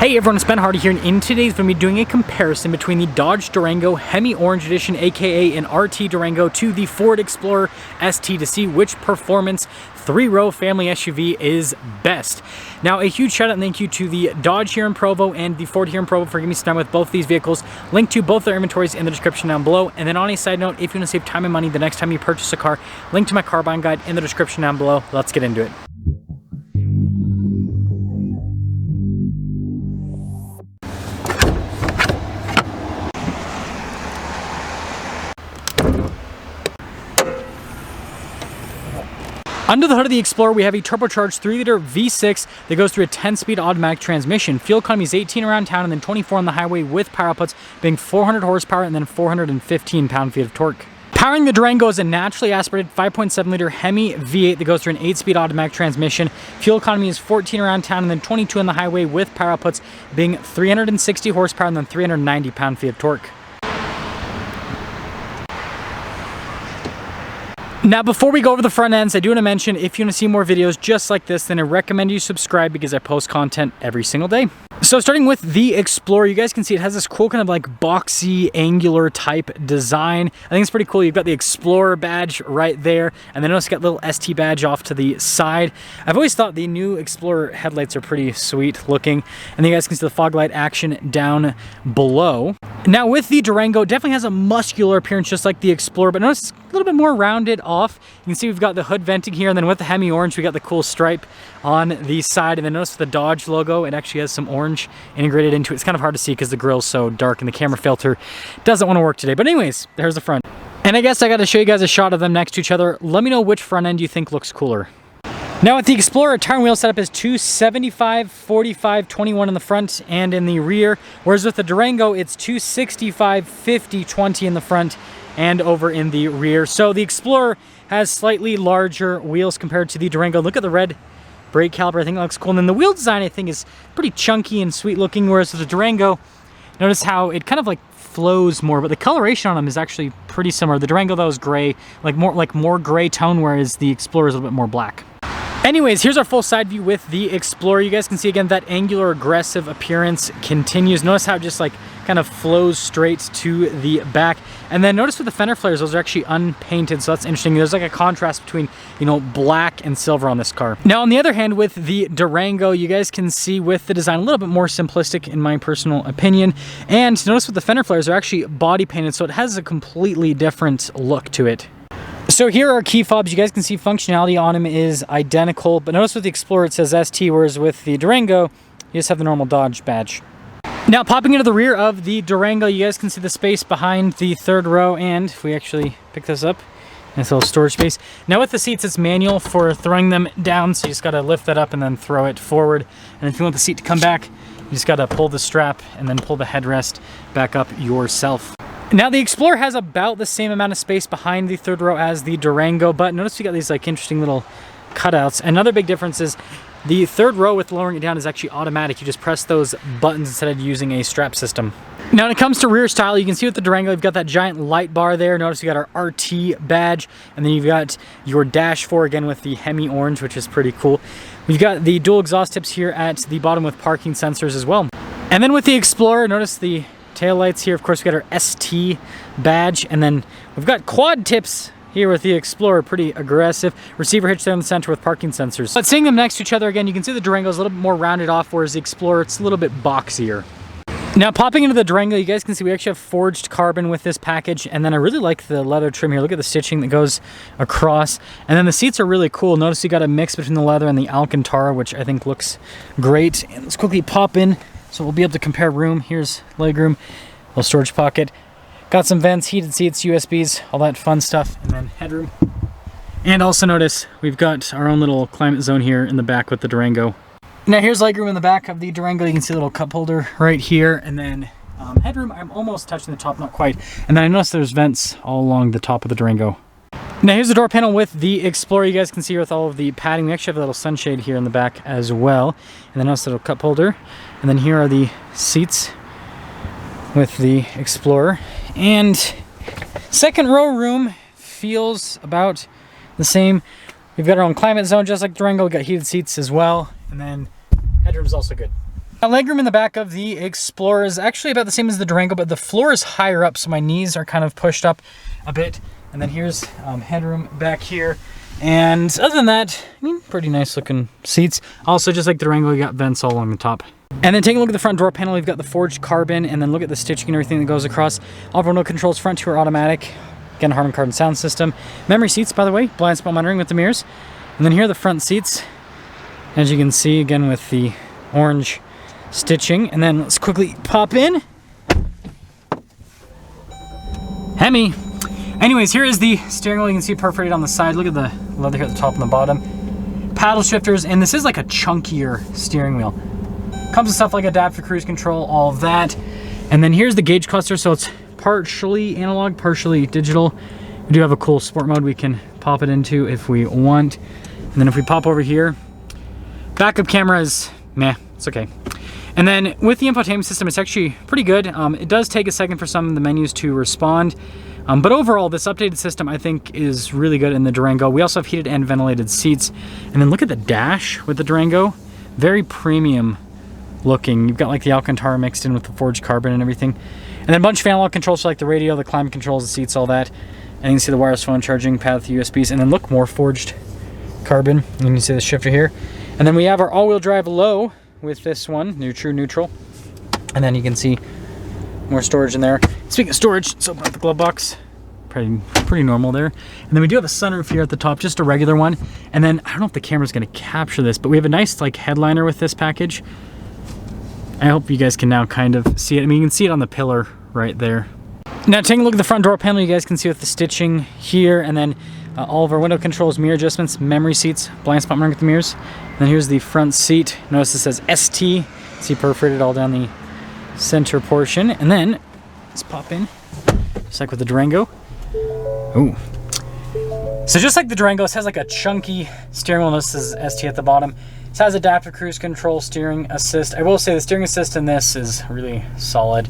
Hey everyone, it's Ben Hardy here, and in today's video, we're doing a comparison between the Dodge Durango Hemi Orange Edition, aka an RT Durango, to the Ford Explorer ST to see which performance three-row family SUV is best. Now, a huge shout out and thank you to the Dodge here in Provo and the Ford here in Provo for giving me some time with both these vehicles. Link to both their inventories in the description down below. And then on a side note, if you want to save time and money the next time you purchase a car, link to my car buying guide in the description down below. Let's get into it. Under the hood of the Explorer, we have a turbocharged 3-liter V6 that goes through a 10-speed automatic transmission. Fuel economy is 18 around town and then 24 on the highway, with power outputs being 400 horsepower and then 415 pound-feet of torque. Powering the Durango is a naturally aspirated 5.7-liter Hemi V8 that goes through an 8-speed automatic transmission. Fuel economy is 14 around town and then 22 on the highway, with power outputs being 360 horsepower and then 390 pound-feet of torque. Now, before we go over the front ends, I do want to mention, if you want to see more videos just like this, then I recommend you subscribe because I post content every single day. So starting with the Explorer, you guys can see it has this cool kind of like boxy, angular type design. I think it's pretty cool. You've got the Explorer badge right there, and then notice it's got a little ST badge off to the side. I've always thought the new Explorer headlights are pretty sweet looking, and then you guys can see the fog light action down below. Now with the Durango, it definitely has a muscular appearance just like the Explorer, but notice it's a little bit more rounded off. You can see we've got the hood venting here, and then with the Hemi Orange, we got the cool stripe on the side, and then notice the Dodge logo, it actually has some orange integrated into it. It's kind of hard to see because the grill's so dark and the camera filter doesn't want to work today. But anyways, there's the front. And I guess I got to show you guys a shot of them next to each other. Let me know which front end you think looks cooler. Now with the Explorer, tire and wheel setup is 275, 45, 21 in the front and in the rear, whereas with the Durango, it's 265, 50, 20 in the front and over in the rear. So the Explorer has slightly larger wheels compared to the Durango. Look at the red brake caliper, I think it looks cool. And then the wheel design, I think, is pretty chunky and sweet looking, whereas with the Durango, notice how it kind of like flows more, but the coloration on them is actually pretty similar. The Durango, though, is gray, more gray tone, whereas the Explorer is a little bit more black. Anyways, here's our full side view with the Explorer. You guys can see again that angular aggressive appearance continues. Notice how it just like kind of flows straight to the back. And then notice with the fender flares, those are actually unpainted, so that's interesting. There's like a contrast between, you know, black and silver on this car. Now on the other hand, with the Durango, you guys can see with the design a little bit more simplistic in my personal opinion. And notice with the fender flares, they're actually body painted, so it has a completely different look to it. So here are key fobs. You guys can see functionality on them is identical, but notice with the Explorer it says ST, whereas with the Durango, you just have the normal Dodge badge. Now popping into the rear of the Durango, you guys can see the space behind the third row, and if we actually pick this up, nice little storage space. Now with the seats, it's manual for throwing them down, so you just gotta lift that up and then throw it forward. And if you want the seat to come back, you just gotta pull the strap and then pull the headrest back up yourself. Now the Explorer has about the same amount of space behind the third row as the Durango, but notice we got these like interesting little cutouts. Another big difference is the third row with lowering it down is actually automatic. You just press those buttons instead of using a strap system. Now when it comes to rear style, you can see with the Durango, you've got that giant light bar there. Notice you got our RT badge, and then you've got your dash 4 again with the Hemi Orange, which is pretty cool. We've got the dual exhaust tips here at the bottom with parking sensors as well. And then with the Explorer, notice the tail lights here. Of course, we got our ST badge, and then we've got quad tips here with the Explorer, pretty aggressive. Receiver hitch there in the center with parking sensors. But seeing them next to each other again, you can see the Durango is a little bit more rounded off, whereas the Explorer, it's a little bit boxier. Now popping into the Durango, you guys can see we actually have forged carbon with this package, and then I really like the leather trim here. Look at the stitching that goes across, and then the seats are really cool. Notice you got a mix between the leather and the Alcantara, which I think looks great. And let's quickly pop in so we'll be able to compare room. Here's legroom, little storage pocket. Got some vents, heated seats, USBs, all that fun stuff, and then headroom. And also notice we've got our own little climate zone here in the back with the Durango. Now here's legroom in the back of the Durango. You can see a little cup holder right here, and then headroom. I'm almost touching the top, not quite. And then I noticed there's vents all along the top of the Durango. Now here's the door panel with the Explorer. You guys can see with all of the padding. We actually have a little sunshade here in the back as well. And then also a little cup holder. And then here are the seats with the Explorer. And second row room feels about the same. We've got our own climate zone just like Durango. We've got heated seats as well. And then headroom is also good. Legroom in the back of the Explorer is actually about the same as the Durango, but the floor is higher up, so my knees are kind of pushed up a bit. And then here's headroom back here. And other than that, I mean, pretty nice looking seats. Also, just like the Durango, you got vents all along the top. And then taking a look at the front door panel, we've got the forged carbon, and then look at the stitching and everything that goes across. All of our window controls, front two are automatic. Again, Harman Kardon sound system. Memory seats, by the way, blind spot monitoring with the mirrors. And then here are the front seats, as you can see, again with the orange stitching. And then let's quickly pop in. Hemi. Anyways, here is the steering wheel. You can see perforated on the side. Look at the leather here at the top and the bottom. Paddle shifters, and this is like a chunkier steering wheel. Comes with stuff like adaptive cruise control, all of that. And then here's the gauge cluster, so it's partially analog, partially digital. We do have a cool sport mode we can pop it into if we want. And then if we pop over here, backup camera is meh, it's okay. And then with the infotainment system, it's actually pretty good. It does take a second for some of the menus to respond. But overall, this updated system, I think, is really good in the Durango. We also have heated and ventilated seats. And then look at the dash with the Durango. Very premium looking. You've got like the Alcantara mixed in with the forged carbon and everything. And then a bunch of analog controls for like the radio, the climate controls, the seats, all that. And you can see the wireless phone charging pad with the USBs. And then look, more forged carbon. And you can see the shifter here. And then we have our all-wheel drive low with this one, new true neutral. And then you can see more storage in there. Speaking of storage, let's open up the glove box. Pretty normal there. And then we do have a sunroof here at the top, just a regular one. And then I don't know if the camera's gonna capture this, but we have a nice like headliner with this package. I hope you guys can now kind of see it. I mean, you can see it on the pillar right there. Now taking a look at the front door panel, you guys can see with the stitching here, and then all of our window controls, mirror adjustments, memory seats, blind spot monitoring with the mirrors. And then here's the front seat. Notice it says ST. See perforated all down the center portion. And then let's pop in, just like with the Durango. Ooh. So just like the Durango, it has like a chunky steering wheel. This is ST at the bottom. It has adaptive cruise control, steering assist. I will say the steering assist in this is really solid.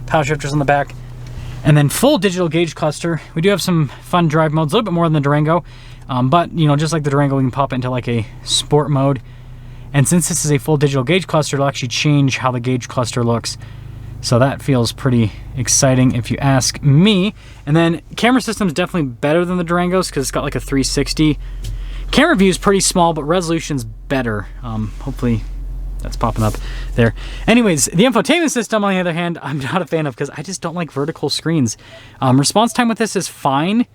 Power shifters on the back. And then full digital gauge cluster. We do have some fun drive modes, a little bit more than the Durango. But, you know, just like the Durango, we can pop it into like a sport mode. And since this is a full digital gauge cluster, it'll actually change how the gauge cluster looks. So that feels pretty exciting if you ask me. And then camera system is definitely better than the Durango's because it's got like a 360. Camera view is pretty small, but resolution's better. Hopefully that's popping up there. Anyways, the infotainment system, on the other hand, I'm not a fan of because I just don't like vertical screens. Response time with this is fine.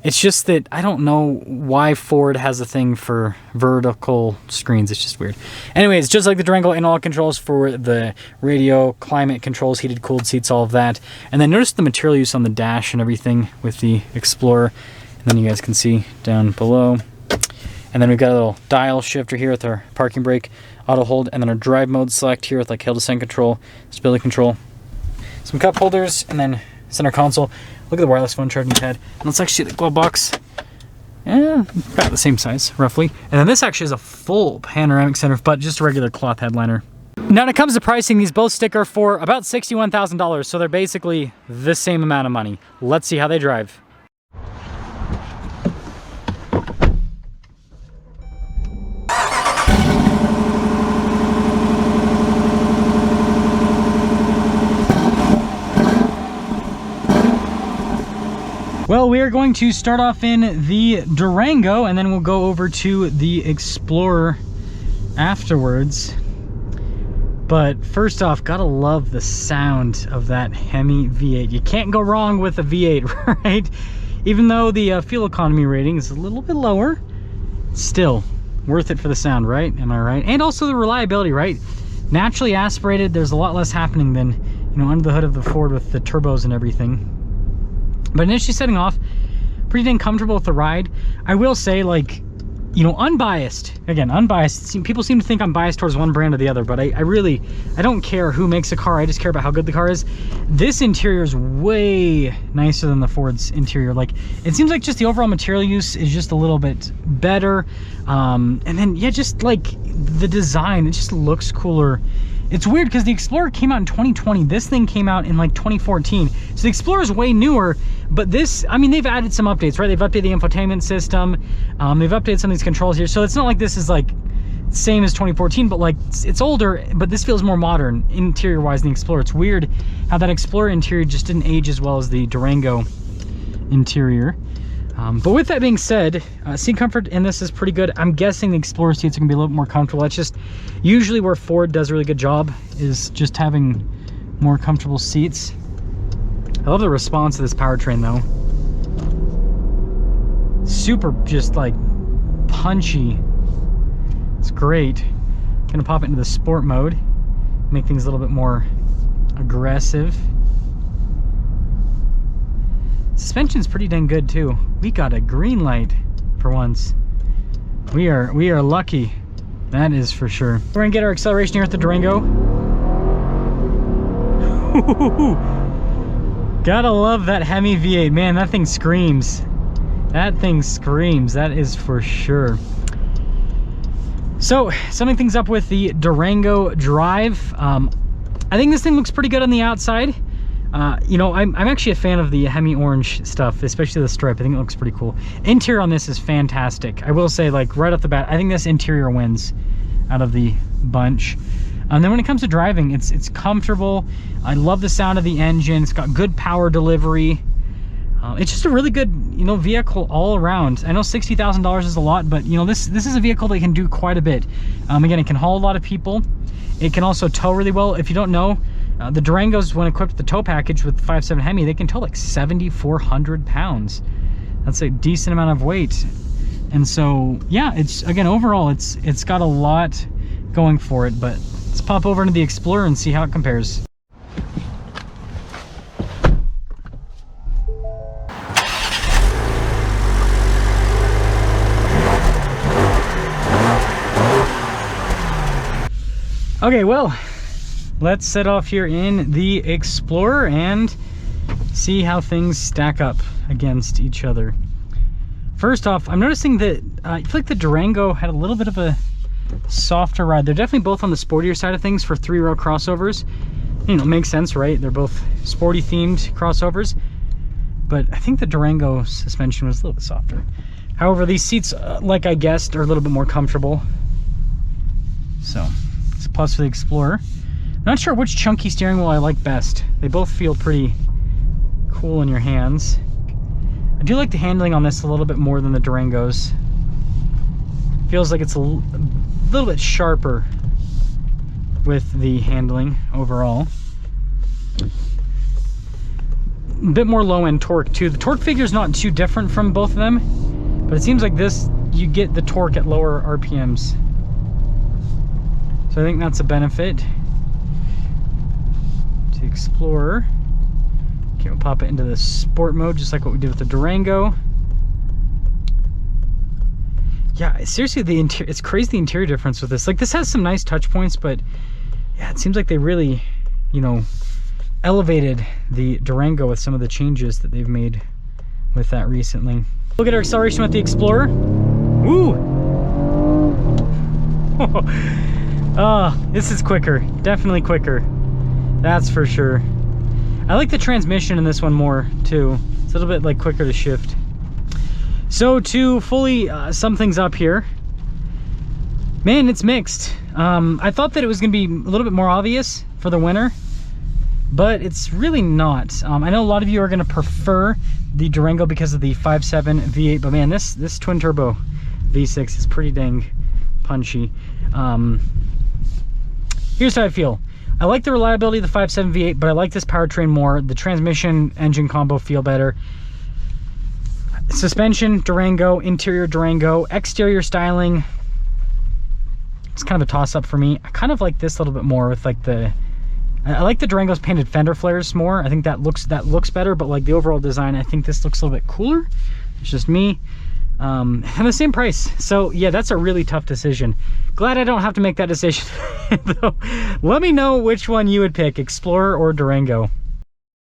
It's just that I don't know why Ford has a thing for vertical screens. It's just weird. Anyways, just like the Durango, analog controls for the radio, climate controls, heated, cooled seats, all of that. And then notice the material use on the dash and everything with the Explorer. And then you guys can see down below. And then we've got a little dial shifter here with our parking brake, auto hold, and then our drive mode select here with like hill descent control, stability control, some cup holders, and then center console. Look at the wireless phone charging pad. And let's actually see the glove box. Yeah, about the same size, roughly. And then this actually is a full panoramic center, but just a regular cloth headliner. Now, when it comes to pricing, these both sticker for about $61,000, so they're basically the same amount of money. Let's see how they drive. Well, we are going to start off in the Durango, and then we'll go over to the Explorer afterwards. But first off, gotta love the sound of that Hemi V8. You can't go wrong with a V8, right? Even though the fuel economy rating is a little bit lower, still worth it for the sound, right? Am I right? And also the reliability, right? Naturally aspirated, there's a lot less happening than, you know, under the hood of the Ford with the turbos and everything. But initially setting off, pretty dang comfortable with the ride. I will say, like, you know, unbiased. Again, unbiased. People seem to think I'm biased towards one brand or the other, but I don't care who makes a car. I just care about how good the car is. This interior is way nicer than the Ford's interior. Like, it seems like just the overall material use is just a little bit better. And then, yeah, just like the design, it just looks cooler. It's weird because the Explorer came out in 2020. This thing came out in like 2014. So the Explorer is way newer, but this, I mean, they've added some updates, right? They've updated the infotainment system. They've updated some of these controls here. So it's not like this is like same as 2014, but like it's older, but this feels more modern interior wise than the Explorer. It's weird how that Explorer interior just didn't age as well as the Durango interior. But with that being said, seat comfort in this is pretty good. I'm guessing the Explorer seats are gonna be a little bit more comfortable. That's just usually where Ford does a really good job, is just having more comfortable seats. I love the response of this powertrain though. Super just like punchy. It's great. Gonna pop it into the sport mode, make things a little bit more aggressive. Suspension's pretty dang good too. We got a green light for once. We are lucky. That is for sure. We're gonna get our acceleration here at the Durango. Gotta love that Hemi V8. Man, that thing screams. That thing screams, that is for sure. So, summing things up with the Durango Drive. I think this thing looks pretty good on the outside. You know, I'm actually a fan of the Hemi orange stuff, especially the stripe. I think it looks pretty cool. Interior on this is fantastic. I will say, like, right off the bat, I think this interior wins out of the bunch. And then when it comes to driving, it's comfortable. I love the sound of the engine. It's got good power delivery. It's just a really good, you know, vehicle all around. I know $60,000 is a lot, but you know, this is a vehicle that can do quite a bit. Again, it can haul a lot of people. It can also tow really well. If you don't know, the Durangos, when equipped with the tow package with the 5.7 Hemi, they can tow like 7,400 pounds. That's a decent amount of weight. And so, yeah, it's, again, overall, it's got a lot going for it. But let's pop over into the Explorer and see how it compares. Okay, well, let's set off here in the Explorer and see how things stack up against each other. First off, I'm noticing that I feel like the Durango had a little bit of a softer ride. They're definitely both on the sportier side of things for three-row crossovers. You know, it makes sense, right? They're both sporty themed crossovers. But I think the Durango suspension was a little bit softer. However, these seats, like I guessed, are a little bit more comfortable. So, it's a plus for the Explorer. I'm not sure which chunky steering wheel I like best. They both feel pretty cool in your hands. I do like the handling on this a little bit more than the Durangos. Feels like it's a little bit sharper with the handling overall. A bit more low-end torque too. The torque figure is not too different from both of them, but it seems like this, you get the torque at lower RPMs. So I think that's a benefit. To the Explorer. Okay, we'll pop it into the sport mode, just like what we did with the Durango. Yeah, seriously, the interior, it's crazy the interior difference with this. Like, this has some nice touch points, but yeah, it seems like they really, you know, elevated the Durango with some of the changes that they've made with that recently. Look at our acceleration with the Explorer. Woo! Oh, this is quicker. Definitely quicker. That's for sure. I like the transmission in this one more too. It's a little bit like quicker to shift. So to fully sum things up here, man, it's mixed. I thought that it was gonna be a little bit more obvious for the winner, but it's really not. I know a lot of you are gonna prefer the Durango because of the 5.7 V8, but man, this twin turbo V6 is pretty dang punchy. Here's how I feel. I like the reliability of the 5.7 V8, but I like this powertrain more. The transmission engine combo feel better. Suspension, Durango. Interior, Durango. Exterior styling, it's kind of a toss-up for me. I kind of like this a little bit more with like the, I like the Durango's painted fender flares more. I think that looks better, but like the overall design, I think this looks a little bit cooler. It's just me. And the same price. So yeah, that's a really tough decision. Glad I don't have to make that decision though. Let me know which one you would pick, Explorer or Durango.